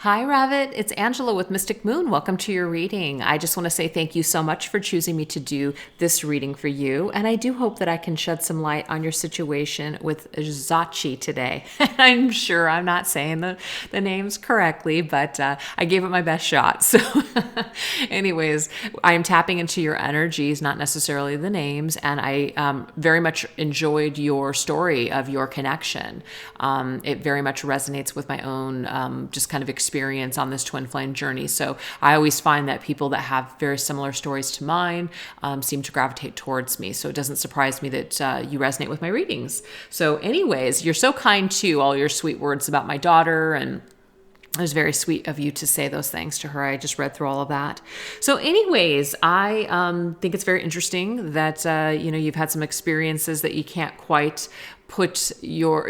Hi, Ravit. It's Angela with Mystic Moon. Welcome to your reading. I just want to say thank you so much for choosing me to do this reading for you. And I do hope that I can shed some light on your situation with Zachi today. I'm sure I'm not saying the names correctly, but I gave it my best shot. So, anyways, I am tapping into your energies, not necessarily the names. And I very much enjoyed your story of your connection. It very much resonates with my own just kind of experience on this twin flame journey. So I always find that people that have very similar stories to mine seem to gravitate towards me. So it doesn't surprise me that you resonate with my readings. So anyways, you're so kind too, all your sweet words about my daughter, and it was very sweet of you to say those things to her. I just read through all of that. So anyways, I think it's very interesting that, you've had some experiences that you can't quite put you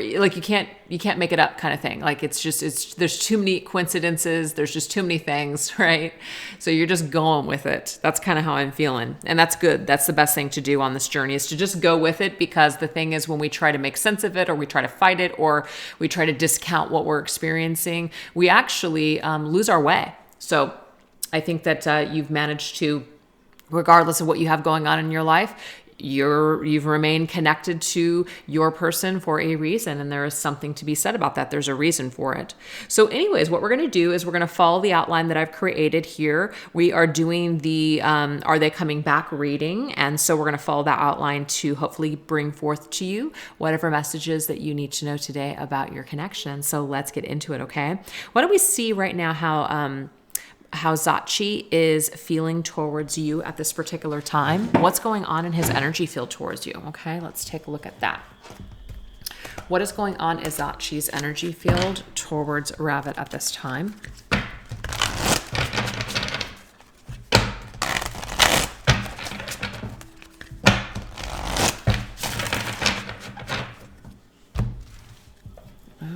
can't make it up kind of thing. Like there's too many coincidences. There's just too many things, right? So you're just going with it. That's kind of how I'm feeling. And that's good. That's the best thing to do on this journey, is to just go with it, because the thing is, when we try to make sense of it, or we try to fight it, or we try to discount what we're experiencing, we actually lose our way. So I think that you've managed to, regardless of what you have going on in your life, you've remained connected to your person for a reason, and there is something to be said about that. There's a reason for it. So anyways, what we're going to do is we're going to follow the outline that I've created here. We are doing the Are They Coming Back reading, and so we're going to follow that outline to hopefully bring forth to you whatever messages that you need to know today about your connection. So let's get into it, okay? Why don't we see right now how Zachi is feeling towards you at this particular time. What's going on in his energy field towards you? Okay, let's take a look at that. What is going on in Zachi's energy field towards Ravit at this time?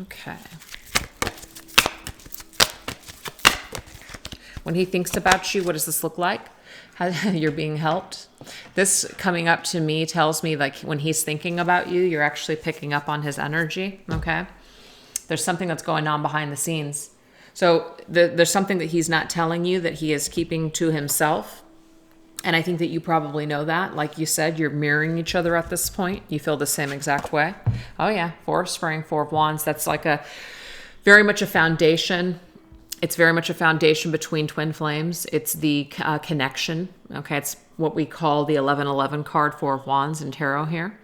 Okay. When he thinks about you, what does this look like? How you're being helped? This coming up to me tells me, like, when he's thinking about you, you're actually picking up on his energy, okay? There's something that's going on behind the scenes. So there's something that he's not telling you that he is keeping to himself. And I think that you probably know that. Like you said, you're mirroring each other at this point. You feel the same exact way. Oh yeah, Four of Spring, Four of Wands. That's like very much a foundation. It's very much a foundation between twin flames. It's the connection. Okay, it's what we call the 1111 card, Four of Wands in tarot here.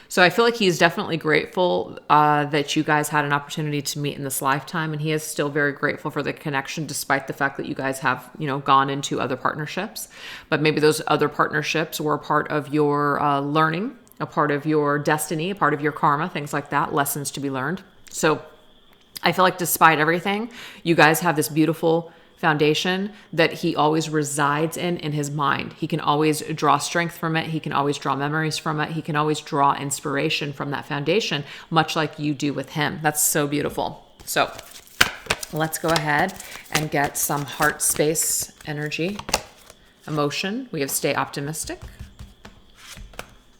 So I feel like he's definitely grateful that you guys had an opportunity to meet in this lifetime, and he is still very grateful for the connection, despite the fact that you guys have, gone into other partnerships. But maybe those other partnerships were a part of your learning, a part of your destiny, a part of your karma, things like that, lessons to be learned. So I feel like despite everything, you guys have this beautiful foundation that he always resides in his mind. He can always draw strength from it. He can always draw memories from it. He can always draw inspiration from that foundation, much like you do with him. That's so beautiful. So let's go ahead and get some heart space energy, emotion. We have stay optimistic.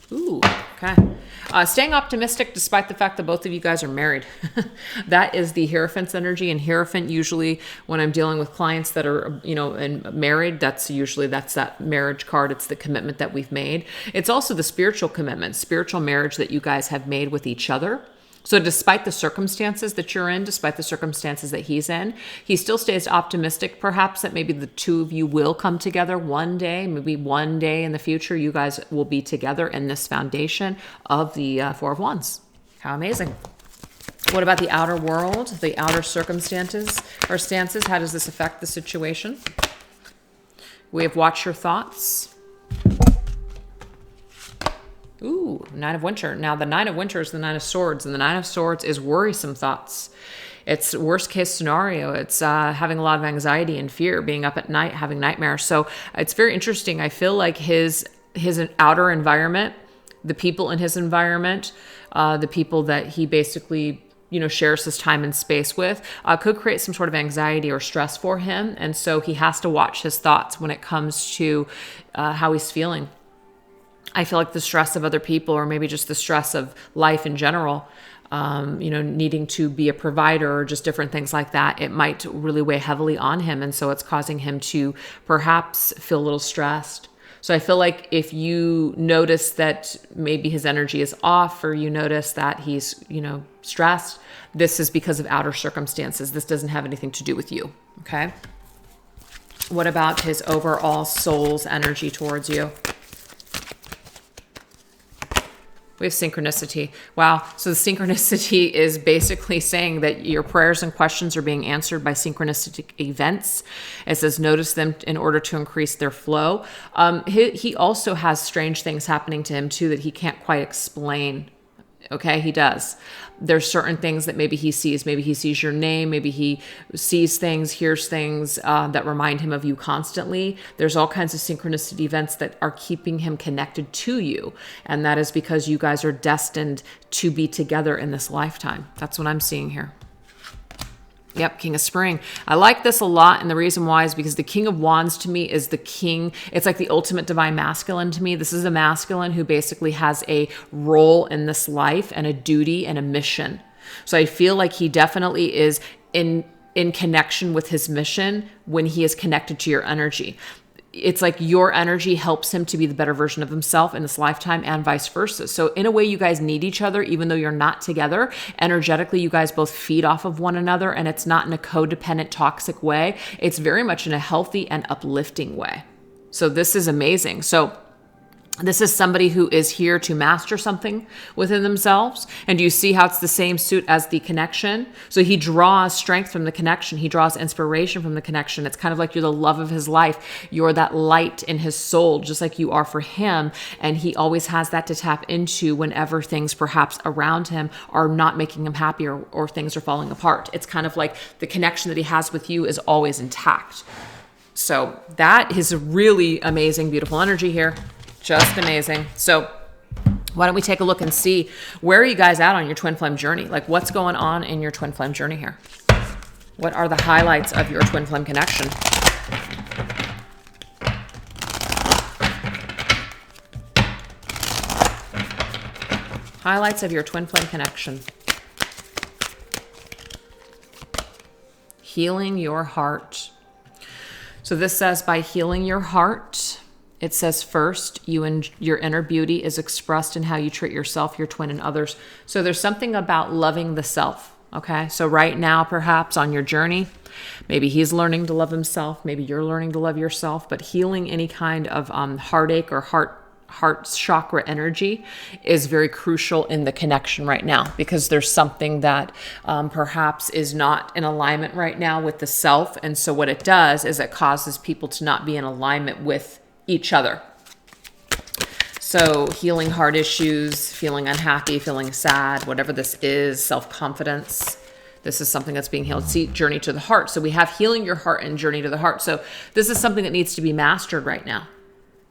Ooh, okay. Staying optimistic despite the fact that both of you guys are married. That is the Hierophant's energy. And Hierophant, usually when I'm dealing with clients that are, and married, that's that marriage card. It's the commitment that we've made. It's also the spiritual commitment, spiritual marriage that you guys have made with each other. So despite the circumstances that you're in, despite the circumstances that he's in, he still stays optimistic, perhaps, that maybe the two of you will come together one day. Maybe one day in the future, you guys will be together in this foundation of the Four of Wands. How amazing. What about the outer world, the outer circumstances or stances? How does this affect the situation? We have watch your thoughts. Ooh, Nine of Winter. Now, the Nine of Winter is the Nine of Swords, and the Nine of Swords is worrisome thoughts. It's worst case scenario. It's having a lot of anxiety and fear, being up at night, having nightmares. So it's very interesting. I feel like his outer environment, the people in his environment, the people that he basically shares his time and space with, could create some sort of anxiety or stress for him. And so he has to watch his thoughts when it comes to how he's feeling. I feel like the stress of other people, or maybe just the stress of life in general, needing to be a provider or just different things like that, it might really weigh heavily on him. And so it's causing him to perhaps feel a little stressed. So I feel like if you notice that maybe his energy is off, or you notice that he's, stressed, this is because of outer circumstances. This doesn't have anything to do with you. Okay. What about his overall soul's energy towards you? We have synchronicity. Wow. So the synchronicity is basically saying that your prayers and questions are being answered by synchronistic events. It says, notice them in order to increase their flow. He also has strange things happening to him too that he can't quite explain. Okay, he does. There's certain things that maybe he sees. Maybe he sees your name. Maybe he sees things, hears things that remind him of you constantly. There's all kinds of synchronicity events that are keeping him connected to you. And that is because you guys are destined to be together in this lifetime. That's what I'm seeing here. Yep, King of Spring. I like this a lot, and the reason why is because the King of Wands to me is the king. It's like the ultimate divine masculine to me. This is a masculine who basically has a role in this life and a duty and a mission. So I feel like he definitely is in connection with his mission when he is connected to your energy. It's like your energy helps him to be the better version of himself in this lifetime and vice versa. So in a way, you guys need each other, even though you're not together. Energetically, you guys both feed off of one another, and it's not in a codependent, toxic way. It's very much in a healthy and uplifting way. So this is amazing. So this is somebody who is here to master something within themselves. And do you see how it's the same suit as the connection? So he draws strength from the connection. He draws inspiration from the connection. It's kind of like you're the love of his life. You're that light in his soul, just like you are for him. And he always has that to tap into whenever things perhaps around him are not making him happy, or things are falling apart. It's kind of like the connection that he has with you is always intact. So that is a really amazing, beautiful energy here. Just amazing. So why don't we take a look and see, where are you guys at on your twin flame journey? Like, what's going on in your twin flame journey here? What are the highlights of your twin flame connection? Highlights of your twin flame connection. Healing your heart. So this says, by healing your heart, it says first, your inner beauty is expressed in how you treat yourself, your twin, and others. So there's something about loving the self. Okay. So right now, perhaps on your journey, maybe he's learning to love himself. Maybe you're learning to love yourself, but healing any kind of heartache or heart chakra energy is very crucial in the connection right now, because there's something that perhaps is not in alignment right now with the self. And so what it does is it causes people to not be in alignment with each other. So healing heart issues, feeling unhappy, feeling sad, whatever this is, self-confidence. This is something that's being healed. See, journey to the heart. So we have healing your heart and journey to the heart. So this is something that needs to be mastered right now.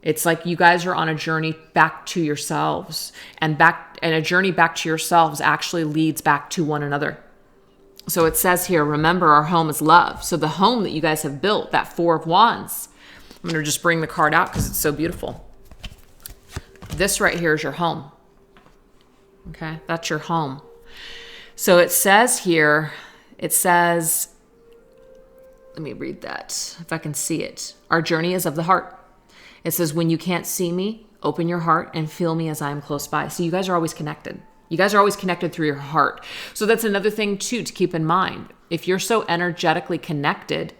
It's like you guys are on a journey back to yourselves, and a journey back to yourselves actually leads back to one another. So it says here, remember, our home is love. So the home that you guys have built, that Four of Wands, I'm going to just bring the card out because it's so beautiful. This right here is your home. Okay, that's your home. So it says here, let me read that if I can see it. Our journey is of the heart. It says, when you can't see me, open your heart and feel me as I am close by. So you guys are always connected. You guys are always connected through your heart. So that's another thing too to keep in mind. If you're so energetically connected,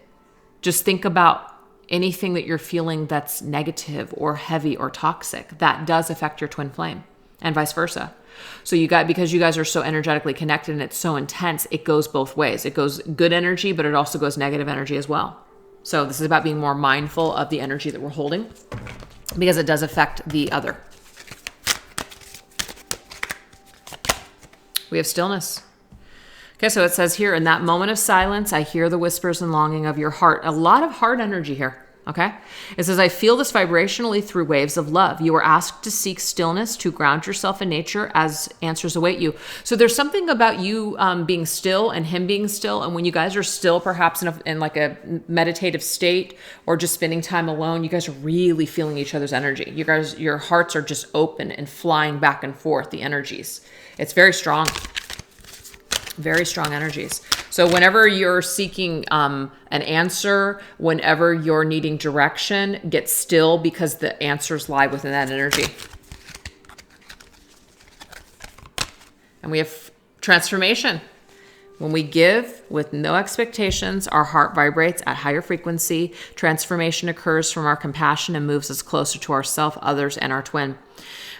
just think about anything that you're feeling that's negative or heavy or toxic. That does affect your twin flame, and vice versa. So because you guys are so energetically connected and it's so intense, it goes both ways. It goes good energy, but it also goes negative energy as well. So this is about being more mindful of the energy that we're holding, because it does affect the other. We have stillness. Okay, so it says here, in that moment of silence, I hear the whispers and longing of your heart. A lot of heart energy here, okay? It says, I feel this vibrationally through waves of love. You are asked to seek stillness, to ground yourself in nature as answers await you. So there's something about you being still and him being still. And when you guys are still, perhaps in like a meditative state or just spending time alone, you guys are really feeling each other's energy. Your hearts are just open and flying back and forth, the energies. It's very strong. Very strong energies. So whenever you're seeking an answer, whenever you're needing direction, get still, because the answers lie within that energy. And we have transformation. When we give with no expectations, our heart vibrates at higher frequency. Transformation occurs from our compassion and moves us closer to ourself, others, and our twin.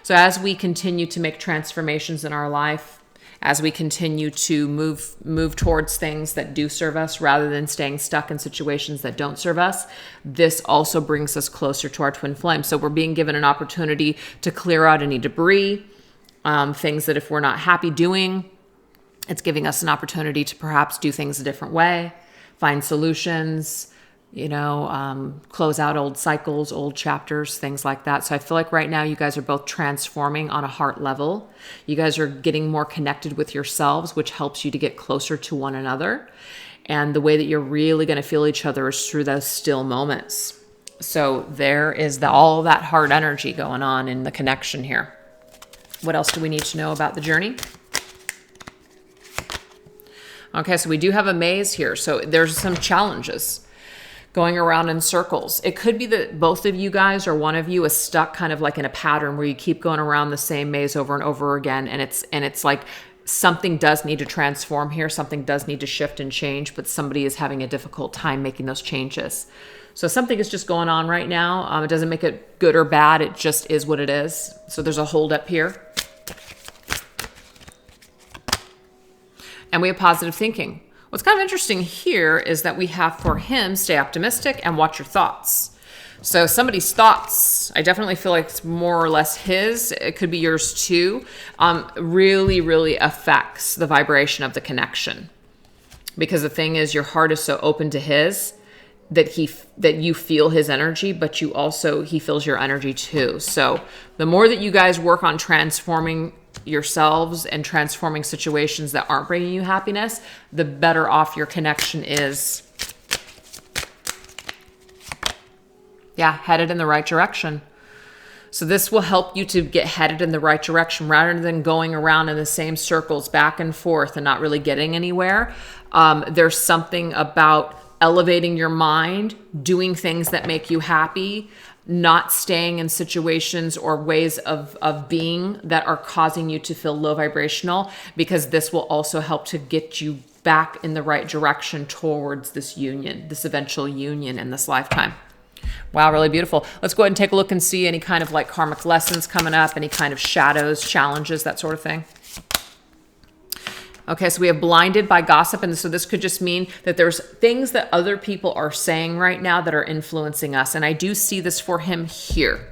So as we continue to make transformations in our life, as we continue to move towards things that do serve us rather than staying stuck in situations that don't serve us, this also brings us closer to our twin flame. So we're being given an opportunity to clear out any debris, things that if we're not happy doing, it's giving us an opportunity to perhaps do things a different way, find solutions, close out old cycles, old chapters, things like that. So I feel like right now you guys are both transforming on a heart level. You guys are getting more connected with yourselves, which helps you to get closer to one another. And the way that you're really going to feel each other is through those still moments. So there is all that heart energy going on in the connection here. What else do we need to know about the journey? Okay, so we do have a maze here. So there's some challenges going around in circles. It could be that both of you guys or one of you is stuck kind of like in a pattern where you keep going around the same maze over and over again. And it's like something does need to transform here. Something does need to shift and change, but somebody is having a difficult time making those changes. So something is just going on right now. It doesn't make it good or bad. It just is what it is. So there's a hold up here. And we have positive thinking. What's kind of interesting here is that we have for him, stay optimistic and watch your thoughts. So somebody's thoughts, I definitely feel like it's more or less his, it could be yours too, really, really affects the vibration of the connection. Because the thing is, your heart is so open to his that you feel his energy, but he feels your energy too. So the more that you guys work on transforming yourselves and transforming situations that aren't bringing you happiness, the better off your connection is. Yeah, headed in the right direction. So this will help you to get headed in the right direction rather than going around in the same circles back and forth and not really getting anywhere. There's something about elevating your mind, doing things that make you happy, not staying in situations or ways of being that are causing you to feel low vibrational, because this will also help to get you back in the right direction towards this union, this eventual union in this lifetime. Wow, really beautiful. Let's go ahead and take a look and see any kind of like karmic lessons coming up, any kind of shadows, challenges, that sort of thing. Okay, so we have blinded by gossip. And so this could just mean that there's things that other people are saying right now that are influencing us. And I do see this for him here,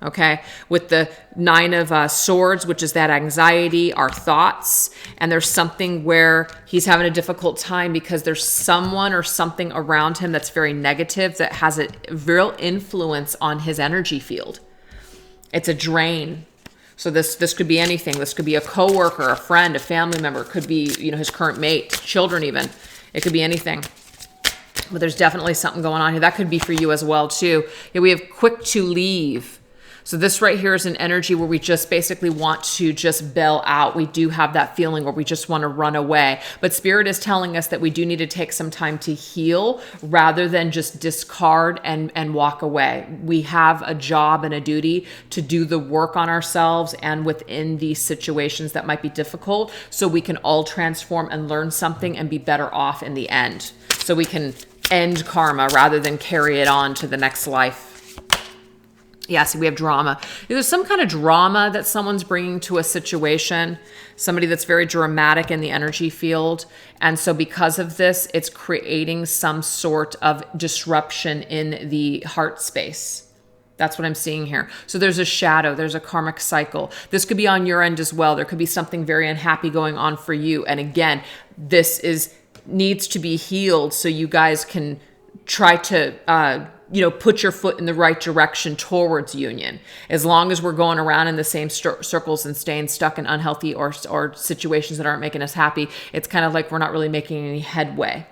okay, with the 9 of Swords, which is that anxiety, our thoughts. And there's something where he's having a difficult time because there's someone or something around him that's very negative that has a real influence on his energy field. It's a drain. So this could be anything. This could be a coworker, a friend, a family member. It could be, his current mate, children even. It could be anything. But there's definitely something going on here. That could be for you as well too. Yeah, we have quick to leave. So this right here is an energy where we just basically want to just bail out. We do have that feeling where we just want to run away. But Spirit is telling us that we do need to take some time to heal rather than just discard and walk away. We have a job and a duty to do the work on ourselves and within these situations that might be difficult, so we can all transform and learn something and be better off in the end. So we can end karma rather than carry it on to the next life. Yeah, see, we have drama. There's some kind of drama that someone's bringing to a situation, somebody that's very dramatic in the energy field. And so because of this, it's creating some sort of disruption in the heart space. That's what I'm seeing here. So there's a shadow, there's a karmic cycle. This could be on your end as well. There could be something very unhappy going on for you. And again, this needs to be healed so you guys can try to put your foot in the right direction towards union. As long as we're going around in the same circles and staying stuck in unhealthy or situations that aren't making us happy, it's kind of like we're not really making any headway.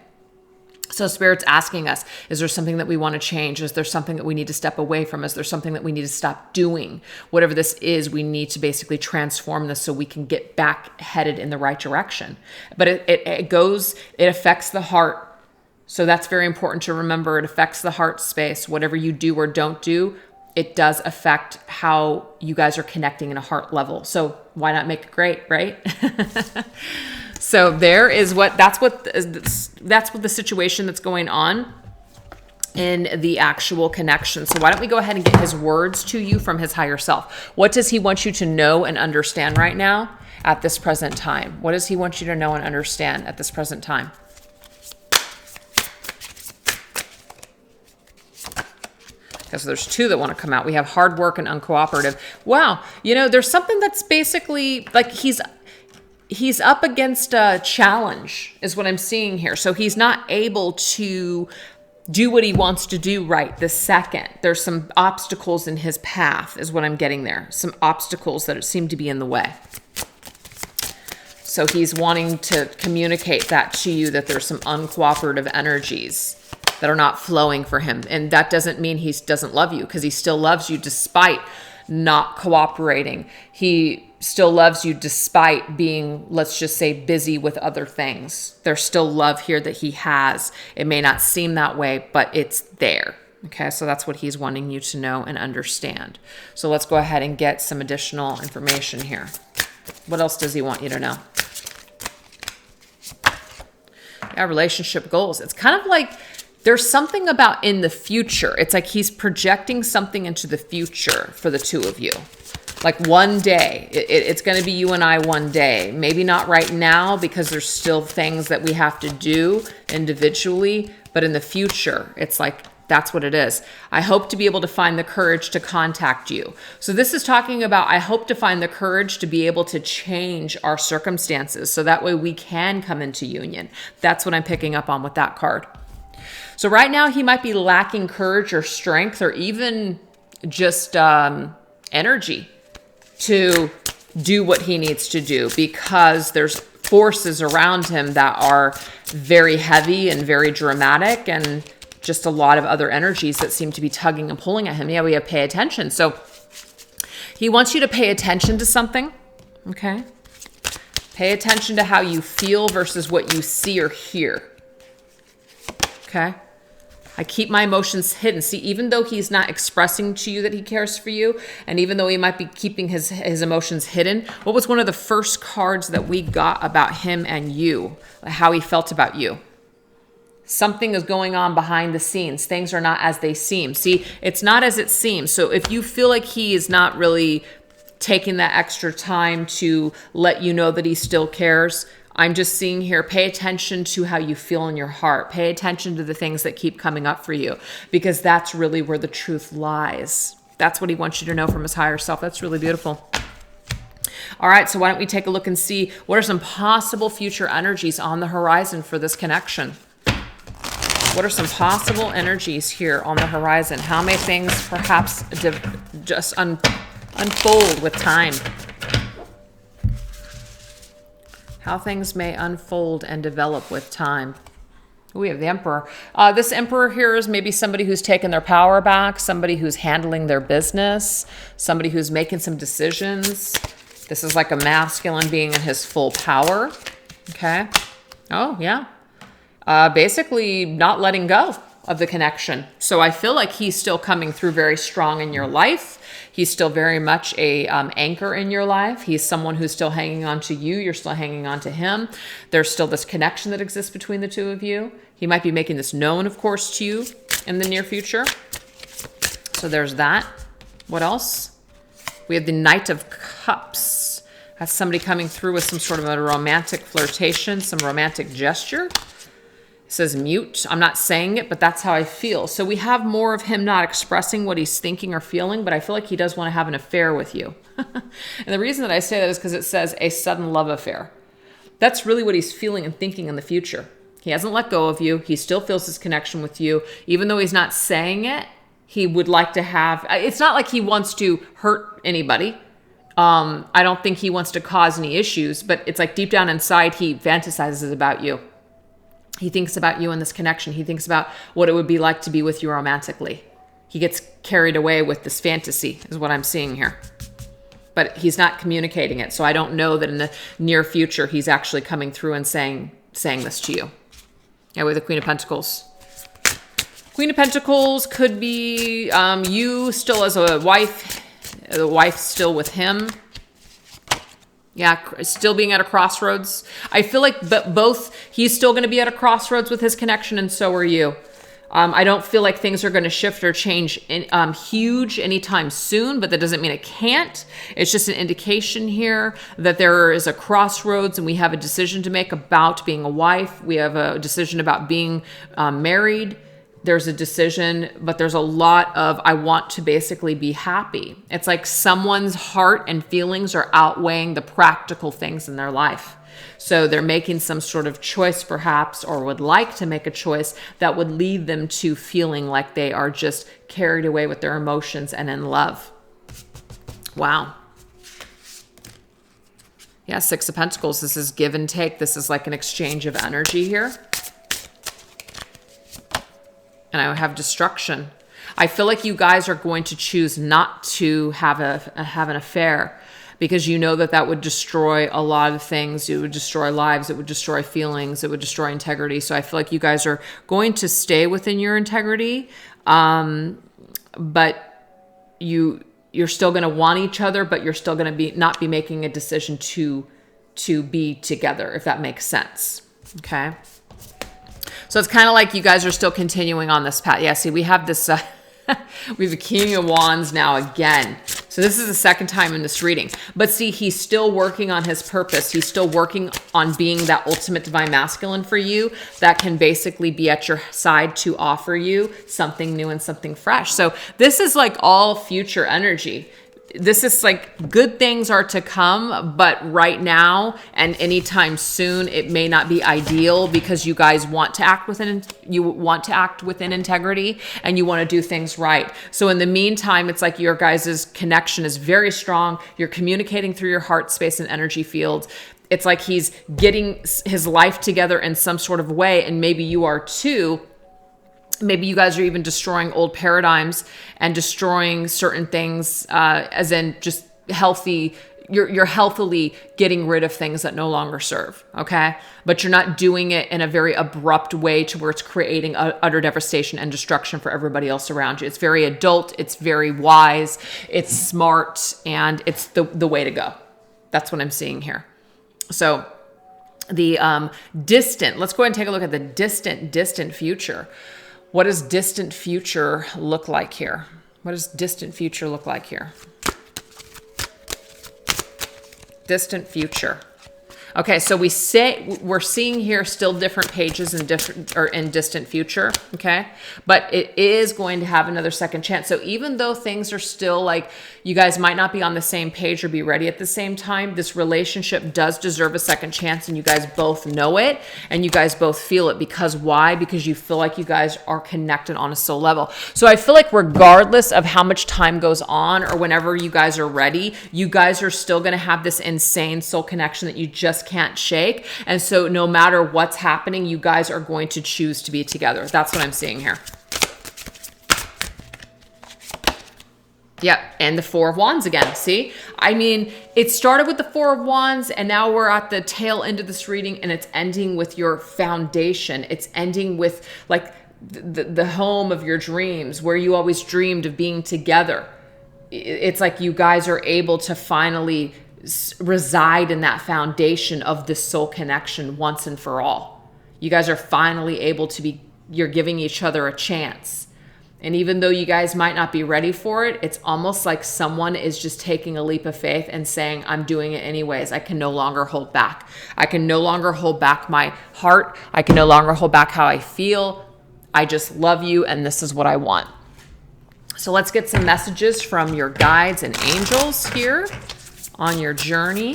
So Spirit's asking us, is there something that we want to change? Is there something that we need to step away from? Is there something that we need to stop doing? Whatever this is, we need to basically transform this so we can get back headed in the right direction. But it affects the heart. So that's very important to remember. It affects the heart space. Whatever you do or don't do, it does affect how you guys are connecting in a heart level. So why not make it great, right? So that's what the situation that's going on in the actual connection. So why don't we go ahead and get his words to you from his higher self? What does he want you to know and understand right now at this present time? What does he want you to know and understand at this present time? Because there's two that want to come out. We have hard work and uncooperative. Wow. There's something that's basically like he's up against a challenge is what I'm seeing here. So he's not able to do what he wants to do right this second. There's some obstacles in his path is what I'm getting there. Some obstacles that seem to be in the way. So he's wanting to communicate that to you, that there's some uncooperative energies that are not flowing for him. And that doesn't mean he doesn't love you, because he still loves you despite not cooperating. He still loves you despite being, let's just say, busy with other things. There's still love here that he has. It may not seem that way, but it's there. Okay, so that's what he's wanting you to know and understand. So let's go ahead and get some additional information here. What else does he want you to know? Yeah, relationship goals. It's kind of like there's something about in the future. It's like he's projecting something into the future for the two of you. Like one day, it's going to be you and I one day. Maybe not right now because there's still things that we have to do individually. But in the future, it's like that's what it is. I hope to be able to find the courage to contact you. So this is talking about I hope to find the courage to be able to change our circumstances so that way we can come into union. That's what I'm picking up on with that card. So right now he might be lacking courage or strength or even just energy to do what he needs to do because there's forces around him that are very heavy and very dramatic and just a lot of other energies that seem to be tugging and pulling at him. Yeah, we have pay attention. So he wants you to pay attention to something, okay? Pay attention to how you feel versus what you see or hear, okay? I keep my emotions hidden. See, even though he's not expressing to you that he cares for you, and even though he might be keeping his emotions hidden, what was one of the first cards that we got about him and you, how he felt about you? Something is going on behind the scenes. Things are not as they seem. See, it's not as it seems. So if you feel like he is not really taking that extra time to let you know that he still cares, I'm just seeing here, pay attention to how you feel in your heart. Pay attention to the things that keep coming up for you, because that's really where the truth lies. That's what he wants you to know from his higher self. That's really beautiful. All right, so why don't we take a look and see what are some possible future energies on the horizon for this connection? What are some possible energies here on the horizon? How may things perhaps just unfold with time? How things may unfold and develop with time. We have the Emperor. This Emperor here is maybe somebody who's taken their power back, somebody who's handling their business, somebody who's making some decisions. This is like a masculine being in his full power. Okay. Oh, yeah. Basically not letting go of the connection. So I feel like he's still coming through very strong in your life. He's still very much a anchor in your life. He's someone who's still hanging on to you. You're still hanging on to him. There's still this connection that exists between the two of you. He might be making this known, of course, to you in the near future. So there's that. What else? We have the Knight of Cups. That's somebody coming through with some sort of a romantic flirtation, some romantic gesture. It says mute. I'm not saying it, but that's how I feel. So we have more of him not expressing what he's thinking or feeling, but I feel like he does want to have an affair with you. And the reason that I say that is because it says a sudden love affair. That's really what he's feeling and thinking in the future. He hasn't let go of you. He still feels his connection with you. Even though he's not saying it, he would like to have, it's not like he wants to hurt anybody. I don't think he wants to cause any issues, but it's like deep down inside, he fantasizes about you. He thinks about you in this connection. He thinks about what it would be like to be with you romantically. He gets carried away with this fantasy, is what I'm seeing here. But he's not communicating it. So I don't know that in the near future, he's actually coming through and saying this to you. Yeah, with the Queen of Pentacles. Queen of Pentacles could be you still as a wife, the wife still with him. Yeah, still being at a crossroads. I feel like both, he's still going to be at a crossroads with his connection, and so are you. I don't feel like things are going to shift or change huge anytime soon, but that doesn't mean it can't. It's just an indication here that there is a crossroads, and we have a decision to make about being a wife. We have a decision about being married. There's a decision, but there's a lot of, I want to basically be happy. It's like someone's heart and feelings are outweighing the practical things in their life. So they're making some sort of choice perhaps, or would like to make a choice that would lead them to feeling like they are just carried away with their emotions and in love. Wow. Yeah, Six of Pentacles. This is give and take. This is like an exchange of energy here. And I have destruction. I feel like you guys are going to choose not to have an affair, because you know that would destroy a lot of things. It would destroy lives. It would destroy feelings. It would destroy integrity. So I feel like you guys are going to stay within your integrity, but you're still going to want each other, but you're still going to not be making a decision to be together, if that makes sense. Okay. So it's kind of like you guys are still continuing on this path. Yeah, see, we have this, we have the King of Wands now again. So this is the second time in this reading. But see, he's still working on his purpose. He's still working on being that ultimate divine masculine for you that can basically be at your side to offer you something new and something fresh. So this is like all future energy. This is like good things are to come, but right now and anytime soon, it may not be ideal, because you guys want to act within integrity, and you want to do things right. So in the meantime, it's like your guys' connection is very strong. You're communicating through your heart space and energy field. It's like he's getting his life together in some sort of way, and maybe you are too. Maybe you guys are even destroying old paradigms and destroying certain things, as in just healthy. You're healthily getting rid of things that no longer serve. Okay. But you're not doing it in a very abrupt way to where it's creating utter devastation and destruction for everybody else around you. It's very adult. It's very wise. It's smart. And it's the way to go. That's what I'm seeing here. So the distant, let's go ahead and take a look at the distant future. What does distant future look like here? What does distant future look like here? Distant future. Okay, so we're seeing here still different pages in distant future, okay? But it is going to have another second chance. So even though things are still like you guys might not be on the same page or be ready at the same time, this relationship does deserve a second chance, and you guys both know it and you guys both feel it. Because why? Because you feel like you guys are connected on a soul level. So I feel like regardless of how much time goes on or whenever you guys are ready, you guys are still going to have this insane soul connection that you just can't shake. And so no matter what's happening, you guys are going to choose to be together. That's what I'm seeing here. Yep, and the Four of Wands again. See, I mean, it started with the Four of Wands, and now we're at the tail end of this reading, and it's ending with your foundation. It's ending with like the home of your dreams, where you always dreamed of being together. It's like you guys are able to finally reside in that foundation of this soul connection once and for all. You guys are finally able to be, you're giving each other a chance. And even though you guys might not be ready for it, it's almost like someone is just taking a leap of faith and saying, I'm doing it anyways. I can no longer hold back. I can no longer hold back my heart. I can no longer hold back how I feel. I just love you, and this is what I want. So let's get some messages from your guides and angels here on your journey.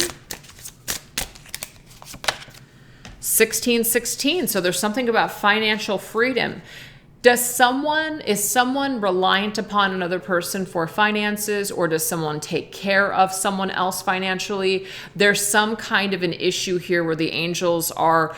1616. So there's something about financial freedom. Is someone reliant upon another person for finances, or does someone take care of someone else financially? There's some kind of an issue here where the angels are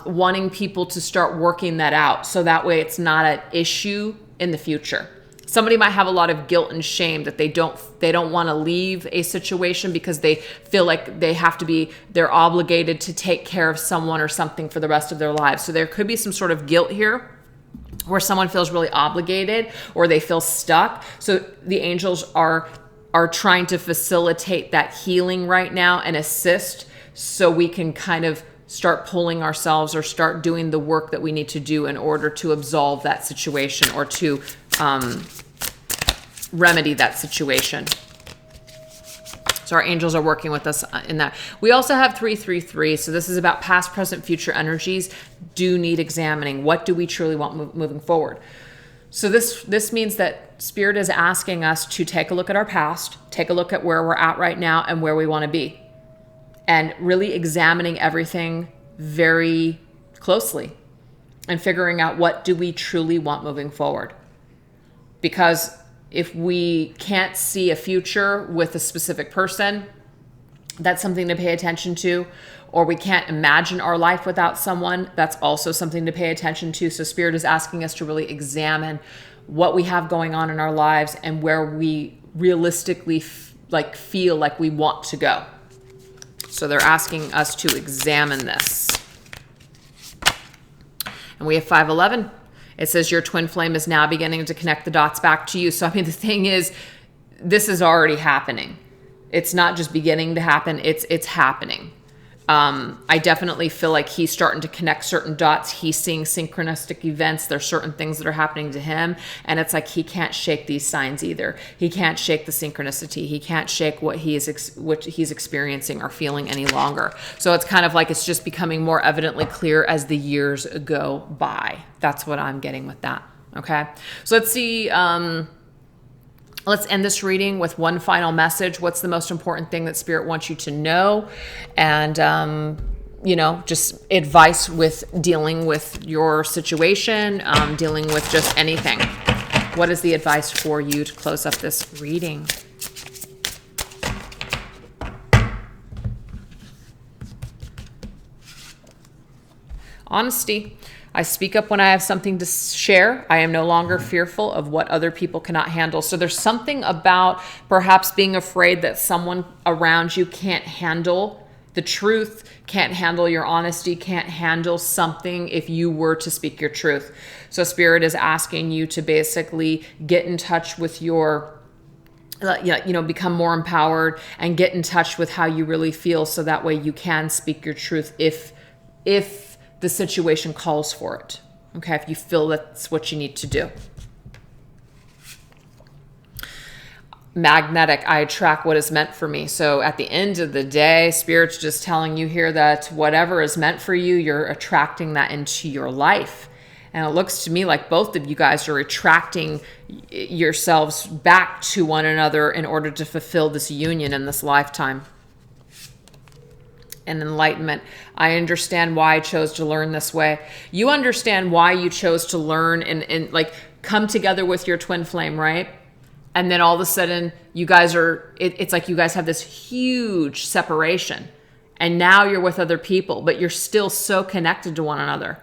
wanting people to start working that out, so that way it's not an issue in the future. Somebody might have a lot of guilt and shame that they don't want to leave a situation because they feel like they're obligated to take care of someone or something for the rest of their lives. So there could be some sort of guilt here, where someone feels really obligated or they feel stuck. So the angels are trying to facilitate that healing right now and assist, so we can kind of start pulling ourselves or start doing the work that we need to do in order to absolve that situation or to remedy that situation. So our angels are working with us in that. We also have 333. So this is about past, present, future energies do need examining. What do we truly want moving forward? So this means that Spirit is asking us to take a look at our past, take a look at where we're at right now and where we want to be, and really examining everything very closely and figuring out what do we truly want moving forward. Because if we can't see a future with a specific person, that's something to pay attention to. Or we can't imagine our life without someone, that's also something to pay attention to. So Spirit is asking us to really examine what we have going on in our lives and where we realistically feel like we want to go. So they're asking us to examine this. And we have 511. It says your twin flame is now beginning to connect the dots back to you. So, I mean, the thing is, this is already happening. It's not just beginning to happen. It's happening. I definitely feel like he's starting to connect certain dots. He's seeing synchronistic events. There's certain things that are happening to him. And it's like he can't shake these signs either. He can't shake the synchronicity. He can't shake what he's experiencing or feeling any longer. So it's kind of like it's just becoming more evidently clear as the years go by. That's what I'm getting with that. Okay. So let's see. Let's end this reading with one final message. What's the most important thing that Spirit wants you to know? And, just advice with dealing with your situation, dealing with just anything. What is the advice for you to close up this reading? Honesty. I speak up when I have something to share. I am no longer fearful of what other people cannot handle. So there's something about perhaps being afraid that someone around you can't handle the truth, can't handle your honesty, can't handle something if you were to speak your truth. So Spirit is asking you to basically get in touch with your become more empowered and get in touch with how you really feel, so that way you can speak your truth if the situation calls for it. Okay, if you feel that's what you need to do. Magnetic, I attract what is meant for me. So at the end of the day, Spirit's just telling you here that whatever is meant for you, you're attracting that into your life. And it looks to me like both of you guys are attracting yourselves back to one another in order to fulfill this union in this lifetime. And enlightenment. I understand why I chose to learn this way. You understand why you chose to learn and come together with your twin flame, right? And then all of a sudden you guys it's like you guys have this huge separation, and now you're with other people, but you're still so connected to one another.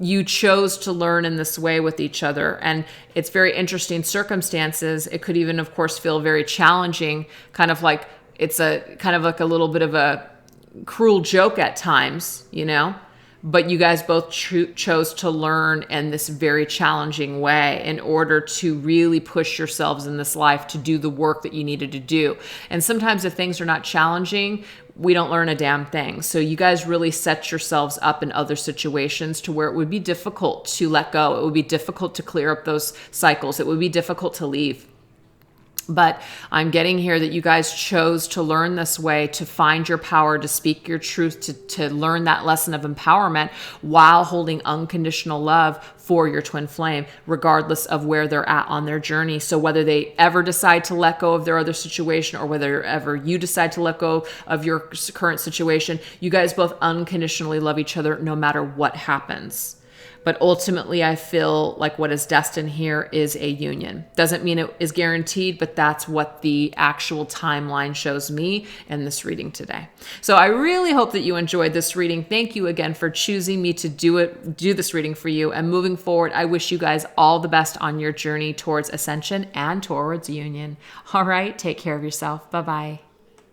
You chose to learn in this way with each other, and it's very interesting circumstances. It could even, of course, feel very challenging, kind of like it's a little bit of a cruel joke at times, but you guys both chose to learn in this very challenging way in order to really push yourselves in this life to do the work that you needed to do. And sometimes if things are not challenging, we don't learn a damn thing. So you guys really set yourselves up in other situations to where it would be difficult to let go. It would be difficult to clear up those cycles. It would be difficult to leave. But I'm getting here that you guys chose to learn this way, to find your power, to speak your truth, to learn that lesson of empowerment while holding unconditional love for your twin flame, regardless of where they're at on their journey. So whether they ever decide to let go of their other situation or whether ever you decide to let go of your current situation, you guys both unconditionally love each other no matter what happens. But ultimately, I feel like what is destined here is a union. Doesn't mean it is guaranteed, but that's what the actual timeline shows me in this reading today. So I really hope that you enjoyed this reading. Thank you again for choosing me to do this reading for you. And moving forward, I wish you guys all the best on your journey towards ascension and towards union. All right, take care of yourself. Bye-bye.